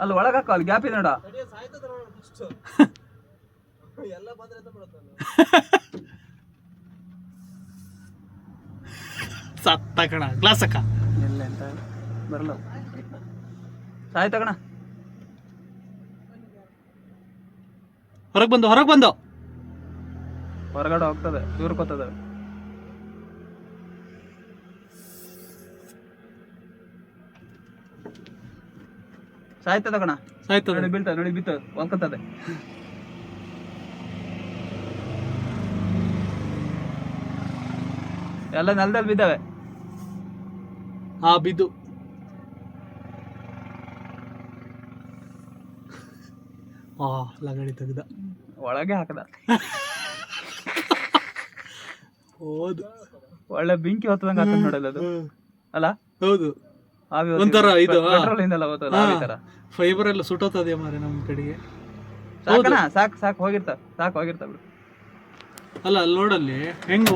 ಅಲ್ಲಿ ಒಳಗೆ ಹಾಕೋ, ಅಲ್ಲಿ ಗ್ಯಾಪ್ ಇದೆ ನೋಡ. ಸತ್ತ ಕಣ ಗ್ಲಾಸ್ ಅಕ್ಕ ಇಲ್ಲ ಅಂತ ಬರಲ್ಲ, ಸಾಯ್ತ ಕಣ. ಹೊರಗೆ ಬಂದು ಹೊರಗಡೆ ಹೋಗ್ತದೆ, ದೂರಕ್ಕೋತದೆ. ಸಾಯ್ತದ ಕಣ, ಸಾಯ್ತದೆ. ನೋಡಿ ಬೀಳ್ತದೆ, ನೋಡಿ ಬಿತ್ತದ, ಒನ್ಕತ್ತದೆ. ಎಲ್ಲ ನೆಲದಲ್ಲಿ ಬಿದ್ದಾವೆ. ಬಿದ್ದು ಲಗಡಿ ತೆಗ್ದ ಒಳಗೆ ಹಾಕದ. ಹೌದು, ಒಳ್ಳೆ ಬೆಂಕಿ ಹೊತ್ತದಂಗ ಹಾಕದ್ ನೋಡಲ್ಲ ಅದು, ಅಲ್ಲ? ಹೌದು, ಒಂಥರ ಇದು ಪೆಟ್ರೋಲ್ ಇಂದಲ್ಲ ಹೋಗ್ತದ, ಆ ತರ ಫೈಬರ್ ಎಲ್ಲ ಸುಟ್ಟೋತದೆ ಮಾರೆ ನಮ್ಮ ಕಡೆಗೆ. ಸಾಕಣ, ಸಾಕು ಹೋಗಿರ್ತಾವ ಬಿಡು. ಅಲ್ಲ ಅಲ್ಲಿ ನೋಡಲ್ಲಿ ಹೆಂಗ